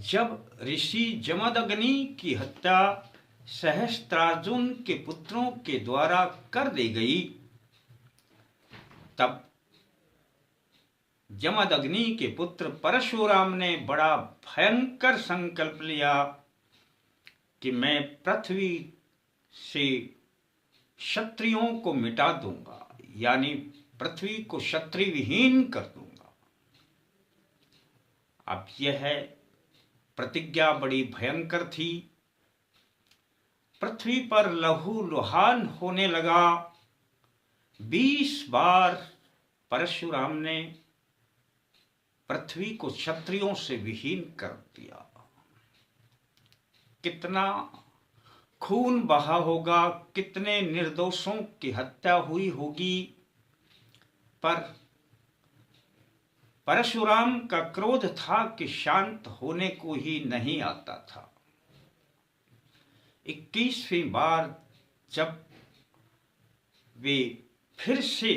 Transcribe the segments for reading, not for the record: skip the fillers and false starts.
जब ऋषि जमदग्नि की हत्या सहस्त्रार्जुन के पुत्रों के द्वारा कर दी गई, तब जमदग्नि के पुत्र परशुराम ने बड़ा भयंकर संकल्प लिया कि मैं पृथ्वी से क्षत्रियों को मिटा दूंगा, यानी पृथ्वी को क्षत्रिय विहीन कर दूंगा। अब यह प्रतिज्ञा बड़ी भयंकर थी। पृथ्वी पर लहूलुहान होने लगा। 20 बार परशुराम ने पृथ्वी को क्षत्रियों से विहीन कर दिया। कितना खून बहा होगा, कितने निर्दोषों की हत्या हुई होगी, पर परशुराम का क्रोध था कि शांत होने को ही नहीं आता था। 21वीं बार जब वे फिर से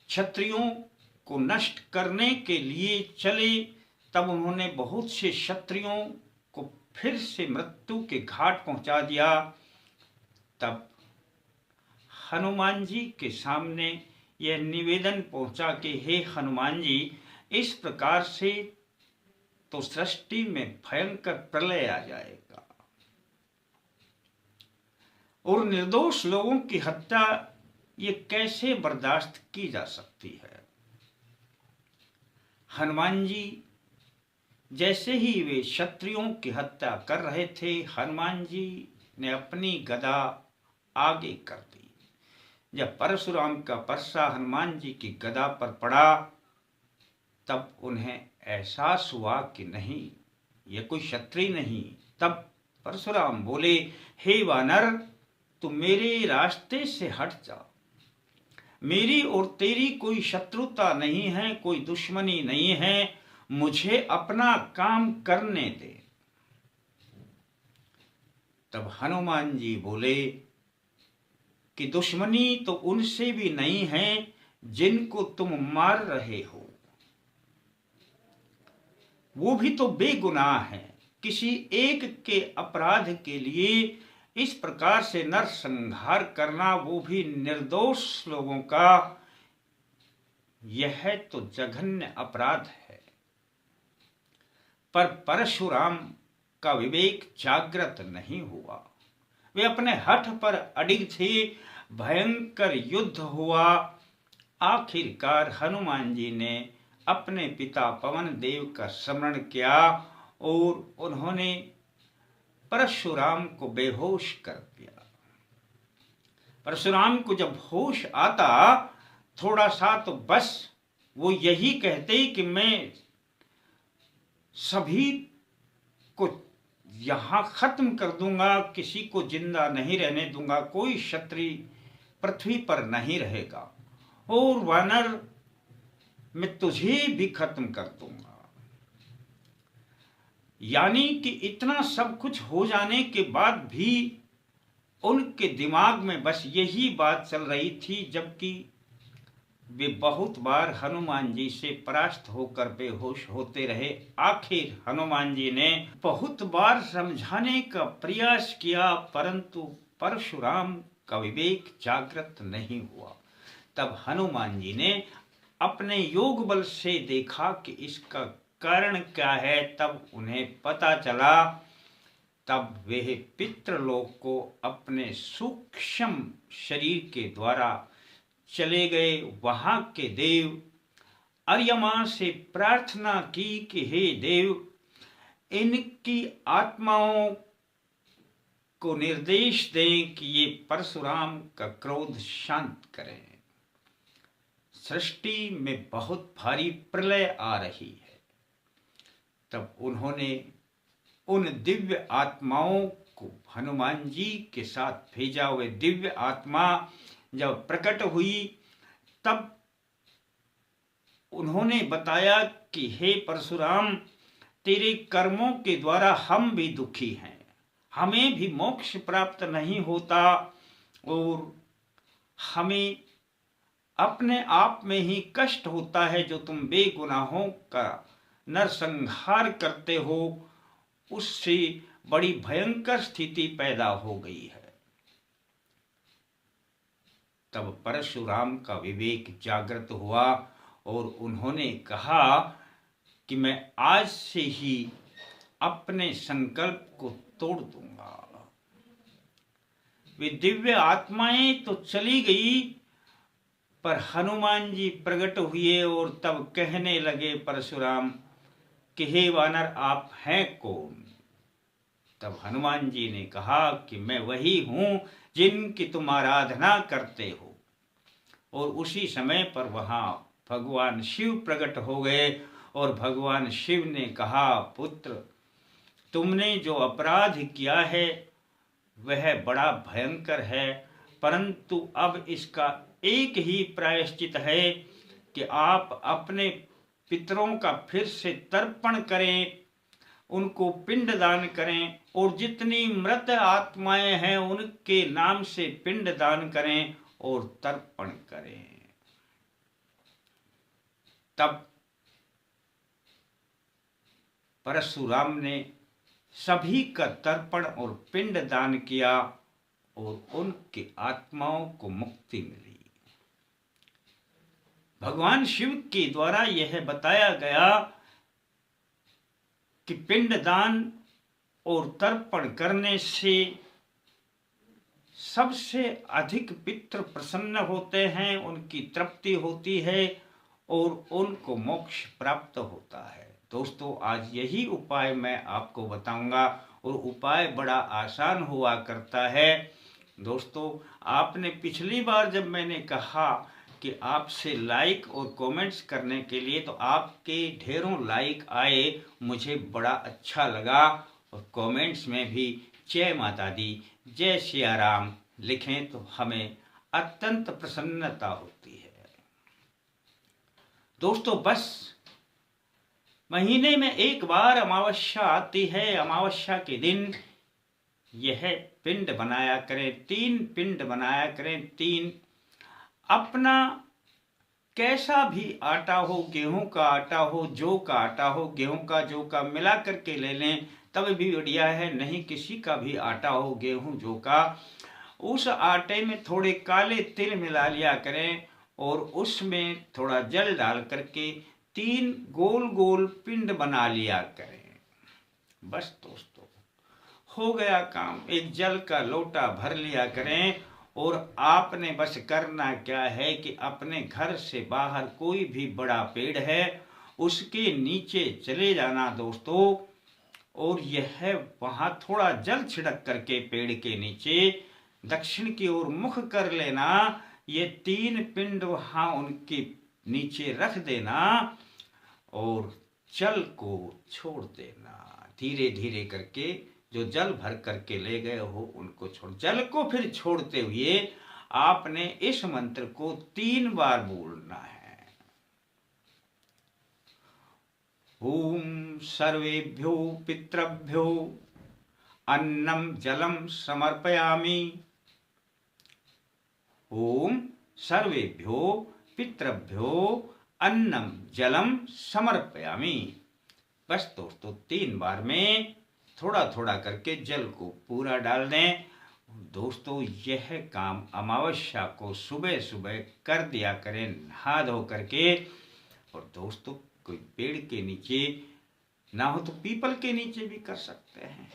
क्षत्रियों को नष्ट करने के लिए चले, तब उन्होंने बहुत से क्षत्रियों को फिर से मृत्यु के घाट पहुंचा दिया। तब हनुमान जी के सामने यह निवेदन पहुंचा कि हे हनुमान जी, इस प्रकार से तो सृष्टि में भयंकर प्रलय आ जाएगा और निर्दोष लोगों की हत्या ये कैसे बर्दाश्त की जा सकती है। हनुमान जी जैसे ही वे क्षत्रियों की हत्या कर रहे थे, हनुमान जी ने अपनी गदा आगे कर दी। जब परशुराम का परसा हनुमान जी की गदा पर पड़ा, तब उन्हें एहसास हुआ कि नहीं, ये कोई क्षत्रिय नहीं। तब परशुराम बोले, हे वानर, तू मेरे रास्ते से हट जा। मेरी और तेरी कोई शत्रुता नहीं है, कोई दुश्मनी नहीं है, मुझे अपना काम करने दे। तब हनुमान जी बोले कि दुश्मनी तो उनसे भी नहीं है जिनको तुम मार रहे हो, वो भी तो बेगुनाह है। किसी एक के अपराध के लिए इस प्रकार से नरसंहार करना, वो भी निर्दोष लोगों का, यह तो जघन्य अपराध है। पर परशुराम का विवेक जागृत नहीं हुआ। वे अपने हठ पर अडिग थे। भयंकर युद्ध हुआ। आखिरकार हनुमान जी ने अपने पिता पवन देव का स्मरण किया और उन्होंने परशुराम को बेहोश कर दिया। परशुराम को जब होश आता थोड़ा सा, तो बस वो यही कहते कि मैं सभी को यहां खत्म कर दूंगा, किसी को जिंदा नहीं रहने दूंगा, कोई क्षत्रिय पृथ्वी पर नहीं रहेगा, और वानर, मैं तुझे भी खत्म कर दूंगा। यानी कि इतना सब कुछ हो जाने के बाद भी उनके दिमाग में बस यही बात चल रही थी, जबकि वे बहुत बार हनुमान जी से परास्त होकर बेहोश होते रहे। आखिर हनुमान जी ने बहुत बार समझाने का प्रयास किया, परंतु परशुराम का विवेक जागृत नहीं हुआ। तब हनुमान जी ने अपने योग बल से देखा कि इसका कारण क्या है। तब उन्हें पता चला। तब वे पितृलोक को अपने सूक्ष्म शरीर के द्वारा चले गए। वहां के देव अर्यमा से प्रार्थना की कि हे देव, इनकी आत्माओं को निर्देश दें कि ये परशुराम का क्रोध शांत करें। सृष्टि में बहुत भारी प्रलय आ रही है। तब उन्होंने उन दिव्य आत्माओं को हनुमान जी के साथ भेजा। वे दिव्य आत्मा जब प्रकट हुई, तब उन्होंने बताया कि हे परशुराम, तेरे कर्मों के द्वारा हम भी दुखी हैं, हमें भी मोक्ष प्राप्त नहीं होता और हमें अपने आप में ही कष्ट होता है जो तुम बेगुनाहों का नरसंहार करते हो, उससे बड़ी भयंकर स्थिति पैदा हो गई है। तब परशुराम का विवेक जागृत हुआ और उन्होंने कहा कि मैं आज से ही अपने संकल्प को तोड़ दूंगा। वे दिव्य आत्माएं तो चली गई, पर हनुमान जी प्रकट हुए और तब कहने लगे परशुराम कि हे वानर, आप हैं कौन? तब हनुमान जी ने कहा कि मैं वही हूं जिनकी तुम आराधना करते हो। और उसी समय पर वहां भगवान शिव प्रकट हो गए और भगवान शिव ने कहा, पुत्र, तुमने जो अपराध किया है वह बड़ा भयंकर है, परंतु अब इसका एक ही प्रायश्चित है कि आप अपने पितरों का फिर से तर्पण करें, उनको पिंड दान करें और जितनी मृत आत्माएं हैं उनके नाम से पिंड दान करें और तर्पण करें। तब परशुराम ने सभी का तर्पण और पिंड दान किया और उनकी आत्माओं को मुक्ति मिली। भगवान शिव के द्वारा यह बताया गया कि पिंड दान और तर्पण करने से सबसे अधिक पितृ प्रसन्न होते हैं, उनकी तृप्ति होती है और उनको मोक्ष प्राप्त होता है। दोस्तों, आज यही उपाय मैं आपको बताऊंगा और उपाय बड़ा आसान हुआ करता है। दोस्तों, आपने पिछली बार जब मैंने कहा कि आपसे लाइक और कमेंट्स करने के लिए, तो आपके ढेरों लाइक आए, मुझे बड़ा अच्छा लगा। और कमेंट्स में भी जय माता दी, जय सिया राम लिखें तो हमें अत्यंत प्रसन्नता होती है। दोस्तों, बस महीने में एक बार अमावस्या आती है। अमावस्या के दिन यह पिंड बनाया करें, 3 पिंड बनाया करें। 3 अपना कैसा भी आटा हो, गेहूं का आटा हो, जौ का आटा हो, गेहूं का जौ का मिला करके ले लें तब भी बढ़िया है। नहीं किसी का भी आटा हो, गेहूं जौ का, उस आटे में थोड़े काले तिल मिला लिया करें और उसमें थोड़ा जल डाल करके 3 गोल गोल पिंड बना लिया करें। बस दोस्तों, हो गया काम। एक जल का लोटा भर लिया करें और आपने बस करना क्या है कि अपने घर से बाहर कोई भी बड़ा पेड़ है उसके नीचे चले जाना दोस्तों, और यह वहां थोड़ा जल छिड़क करके पेड़ के नीचे दक्षिण की ओर मुख कर लेना। ये 3 पिंड वहां उनके नीचे रख देना और जल को छोड़ देना। धीरे धीरे करके जो जल भर करके ले गए हो उनको छोड़, जल को फिर छोड़ते हुए आपने इस मंत्र को 3 बार बोलना है। ओम सर्वेभ्यो पितृभ्यो अन्नम जलम समर्पयामि। ओम सर्वेभ्यो पितृभ्यो अन्नम जलम समर्पयामि। बस दोस्तों, 3 बार में थोड़ा थोड़ा करके जल को पूरा डाल दें। दोस्तों, यह काम अमावस्या को सुबह सुबह कर दिया करें नहा धो करके। और दोस्तों, कोई पेड़ के नीचे ना हो तो पीपल के नीचे भी कर सकते हैं।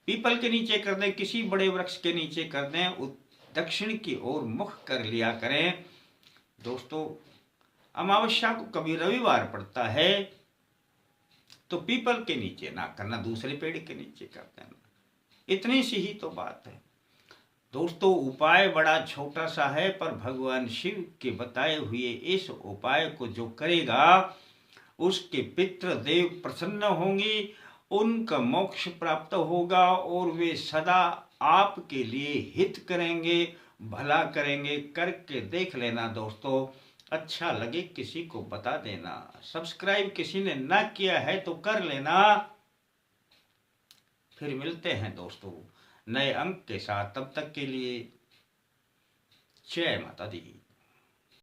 पीपल के नीचे कर दें, किसी बड़े वृक्ष के नीचे कर दें, दक्षिण की ओर मुख कर लिया करें। दोस्तों, अमावस्या को कभी रविवार पड़ता है तो पीपल के नीचे ना करना, दूसरे पेड़ के नीचे कर देना। इतनी सी ही तो बात है। दोस्तों, उपाय बड़ा छोटा सा है, पर भगवान शिव के बताए हुए इस उपाय को जो करेगा उसके पितृ देव प्रसन्न होंगे, उनका मोक्ष प्राप्त होगा और वे सदा आपके लिए हित करेंगे, भला करेंगे। करके देख लेना दोस्तों, अच्छा लगे किसी को बता देना। सब्सक्राइब किसी ने ना किया है तो कर लेना। फिर मिलते हैं दोस्तों नए अंक के साथ, तब तक के लिए जय माता दी।